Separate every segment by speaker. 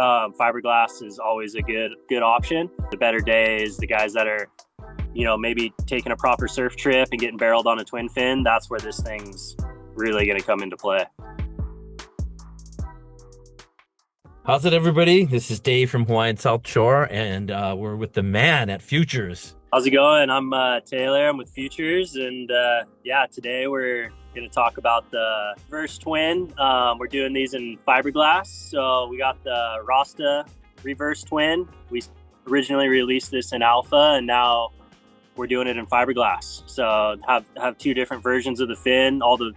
Speaker 1: Fiberglass is always a good option. The better days, the guys that are, maybe taking a proper surf trip and getting barreled on a twin fin, that's where this thing's really going to come into play.
Speaker 2: How's it, everybody? This is Dave from Hawaiian South Shore, and we're with the man at Futures.
Speaker 1: How's it going? I'm Taylor. I'm with Futures, and today we're going to talk about the Reverse Twin. We're doing these in fiberglass. So we got the Rasta Reverse Twin. We originally released this in alpha, and now we're doing it in fiberglass. So have two different versions of the fin. All the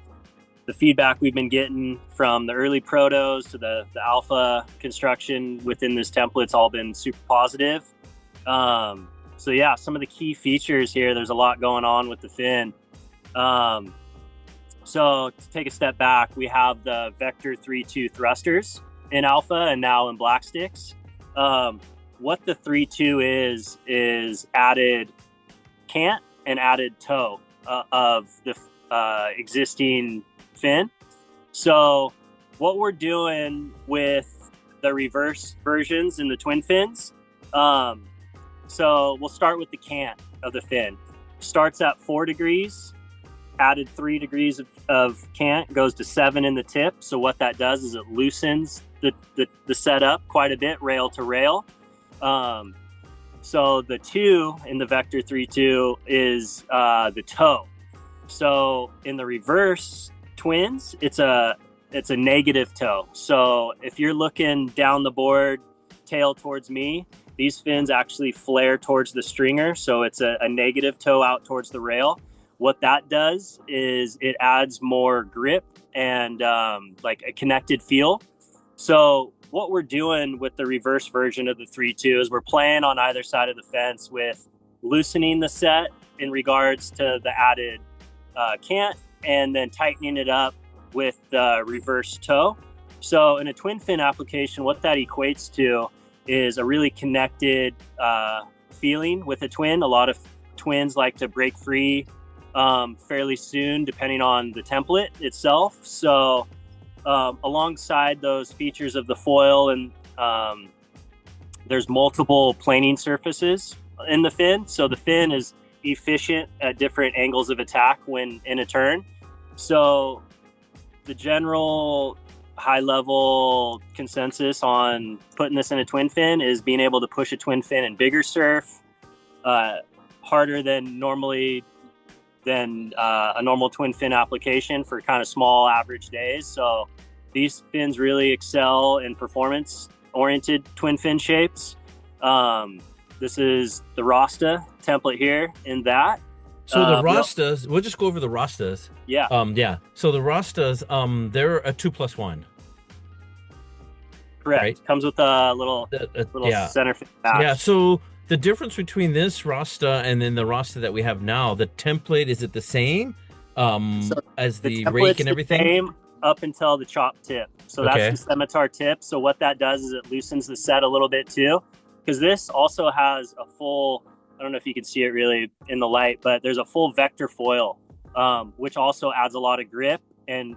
Speaker 1: feedback we've been getting from the early protos to the alpha construction within this template's all been super positive. So yeah, some of the key features here, there's a lot going on with the fin. So to take a step back, we have the Vector 3.2 thrusters in alpha and now in black sticks. What the 3.2 is added cant and added toe of the existing fin. So what we're doing with the reverse versions in the twin fins, so we'll start with the cant of the fin. Starts at 4 degrees, added 3 degrees of cant, goes to 7 in the tip. So what that does is it loosens the setup quite a bit, rail to rail. So the 2 in the Vector 3.2 is the toe. So in the reverse twins, it's a negative toe. So if you're looking down the board, tail towards me, these fins actually flare towards the stringer. So it's a negative toe out towards the rail. What that does is it adds more grip and like a connected feel. So what we're doing with the reverse version of the 3.2 is we're playing on either side of the fence with loosening the set in regards to the added cant, and then tightening it up with the reverse toe. So in a twin fin application, what that equates to is a really connected feeling with a twin. A lot of twins like to break free fairly soon, depending on the template itself. So alongside those features of the foil, and there's multiple planing surfaces in the fin. So the fin is efficient at different angles of attack when in a turn. So the general high level consensus on putting this in a twin fin is being able to push a twin fin in bigger surf, harder than a normal twin fin application for kind of small average days. So these fins really excel in performance oriented twin fin shapes. This is the Rasta template here in that.
Speaker 2: So the Rastas, we'll just go over the Rastas.
Speaker 1: Yeah.
Speaker 2: So the Rastas, they're a 2+1.
Speaker 1: Correct.
Speaker 2: Right?
Speaker 1: Comes with a little center fin back.
Speaker 2: Yeah. So the difference between this Rasta and then the Rasta that we have now, the template, is it the same as the rake and everything?
Speaker 1: The same up until the chop tip. So
Speaker 2: Okay.
Speaker 1: that's the Scimitar tip. So what that does is it loosens the set a little bit too, because this also has a full, I don't know if you can see it really in the light, but there's a full vector foil, which also adds a lot of grip and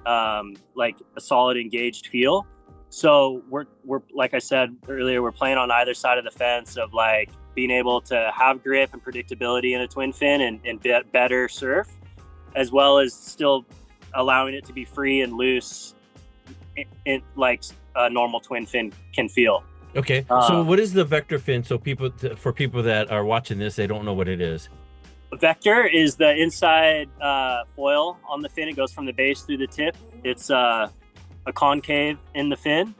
Speaker 1: like a solid engaged feel. So we're like I said earlier, we're playing on either side of the fence of like being able to have grip and predictability in a twin fin and better surf, as well as still allowing it to be free and loose in like a normal twin fin can feel.
Speaker 2: Okay. So what is the vector fin? So for people that are watching this, they don't know what it is.
Speaker 1: Vector is the inside foil on the fin. It goes from the base through the tip. It's a concave in the fin.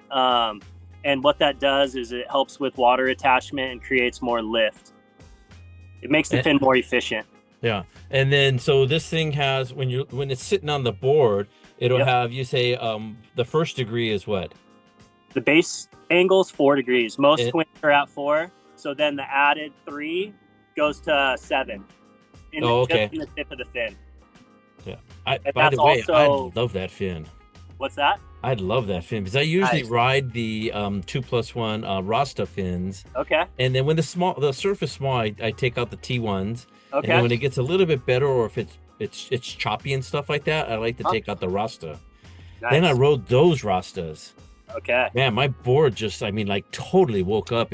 Speaker 1: And what that does is it helps with water attachment and creates more lift. It makes the fin more efficient.
Speaker 2: Yeah. And then, so this thing has, when it's sitting on the board, it'll have, you say, the first degree is what?
Speaker 1: The base angle is 4 degrees. Most twins are at 4. So then the added 3 goes to 7. Just in the tip of the fin.
Speaker 2: Yeah. By the way, I love that fin.
Speaker 1: What's that?
Speaker 2: I'd love that fin because I usually ride the 2+1 Rasta fins.
Speaker 1: Okay.
Speaker 2: And then when the surf is small, I take out the T1s.
Speaker 1: Okay.
Speaker 2: And then when it gets a little bit better, or if it's choppy and stuff like that, I like to take out the Rasta.
Speaker 1: Nice.
Speaker 2: Then I rode those Rastas.
Speaker 1: Okay.
Speaker 2: Man, my board just, I mean, like totally woke up.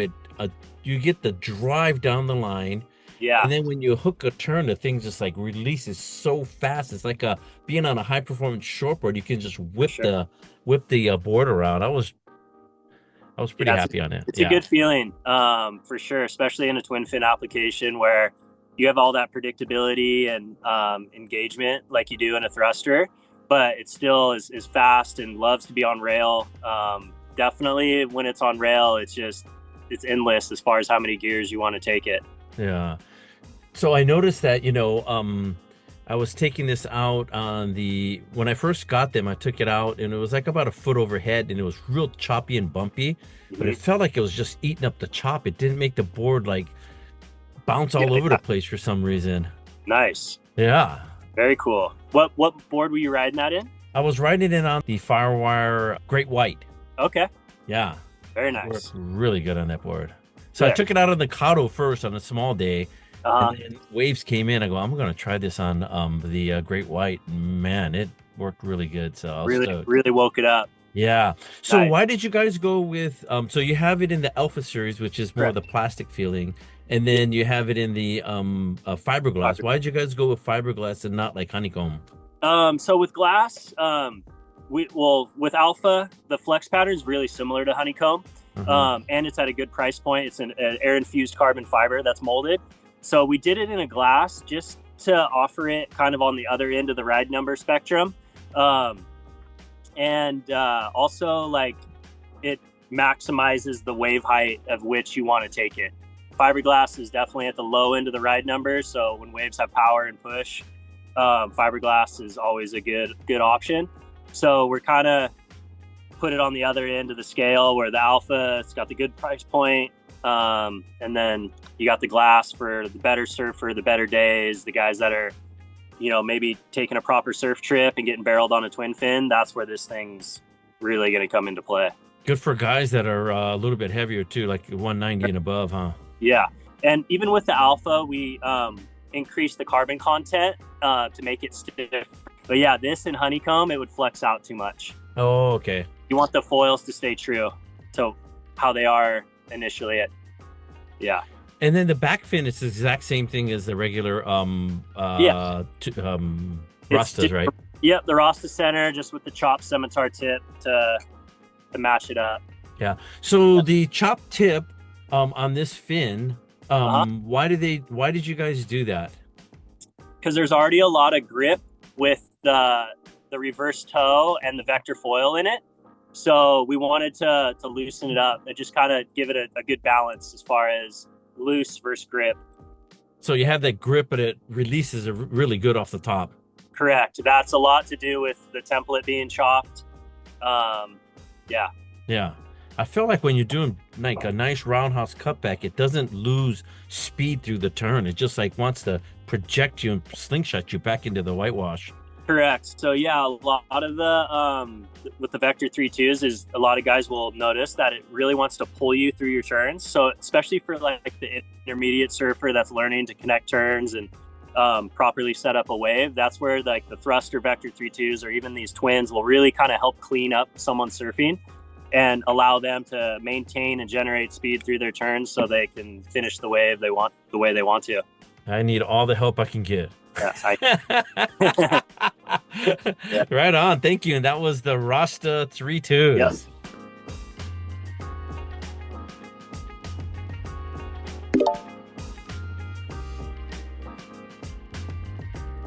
Speaker 2: You get the drive down the line,
Speaker 1: Yeah.
Speaker 2: and then when you hook a turn, the thing just like releases so fast. It's like being on a high performance shortboard. You can just
Speaker 1: For sure.
Speaker 2: whip the board around. I was pretty
Speaker 1: Yeah,
Speaker 2: happy on it.
Speaker 1: it's a
Speaker 2: Yeah.
Speaker 1: good feeling, for sure, especially in a twin fin application where you have all that predictability and engagement like you do in a thruster, but it still is fast and loves to be on rail. Definitely when it's on rail, it's endless as far as how many gears you want to take it.
Speaker 2: Yeah. So I noticed that, I was taking this out when I first got them, I took it out and it was like about a foot overhead and it was real choppy and bumpy, but it felt like it was just eating up the chop. It didn't make the board like bounce all over the place for some reason.
Speaker 1: Nice.
Speaker 2: Yeah.
Speaker 1: Very cool. What board were you riding that in?
Speaker 2: I was riding it on the FireWire Great White.
Speaker 1: Okay.
Speaker 2: Yeah.
Speaker 1: Very nice.
Speaker 2: Worked really good on that board. So I took it out on the Kato first on a small day. And then waves came in. I go, I'm going to try this on the Great White. Man, it worked really good. So I was stoked.
Speaker 1: Really woke it up.
Speaker 2: Yeah. So
Speaker 1: Nice.
Speaker 2: why did you guys go with so you have it in the Alpha series, which is more of the plastic feeling, and then you have it in the fiberglass. Why did you guys go with fiberglass and not like honeycomb?
Speaker 1: So with glass, with Alpha, the flex pattern is really similar to honeycomb. And it's at a good price point. It's an air infused carbon fiber that's molded. So we did it in a glass just to offer it kind of on the other end of the ride number spectrum. And also like it maximizes the wave height of which you want to take it. Fiberglass is definitely at the low end of the ride number. So when waves have power and push, fiberglass is always a good option. So we're kind of put it on the other end of the scale where the Alpha, it's got the good price point. And then you got the glass for the better surfer, the better days, the guys that are, maybe taking a proper surf trip and getting barreled on a twin fin. That's where this thing's really going to come into play.
Speaker 2: Good for guys that are a little bit heavier too, like 190 and above, huh?
Speaker 1: Yeah. And even with the Alpha, we increased the carbon content to make it stiff. But yeah, this in honeycomb, it would flex out too much.
Speaker 2: Oh, okay.
Speaker 1: You want the foils to stay true to how they are initially. Yeah.
Speaker 2: And then the back fin is the exact same thing as the regular Rastas, right?
Speaker 1: Yep, the Rasta center, just with the chopped Scimitar tip to match it up.
Speaker 2: Yeah. So the chop tip on this fin, why did you guys do that?
Speaker 1: Because there's already a lot of grip with the reverse toe and the vector foil in it. So we wanted to loosen it up and just kind of give it a good balance as far as loose versus grip.
Speaker 2: So you have that grip, but it releases really good off the top.
Speaker 1: Correct. That's a lot to do with the template being chopped. Yeah.
Speaker 2: Yeah. I feel like when you're doing like a nice roundhouse cutback, it doesn't lose speed through the turn. It just like wants to project you and slingshot you back into the whitewash.
Speaker 1: Correct. So yeah, a lot of the with the Vector 3.2s is a lot of guys will notice that it really wants to pull you through your turns. So especially for like the intermediate surfer that's learning to connect turns and properly set up a wave, that's where like the thruster Vector 3.2s or even these twins will really kind of help clean up someone surfing and allow them to maintain and generate speed through their turns so they can finish the wave they want the way they want to.
Speaker 2: I need all the help I can get.
Speaker 1: Yeah,
Speaker 2: Right on. Thank you. And that was the Rasta 3.2s.
Speaker 1: Yes.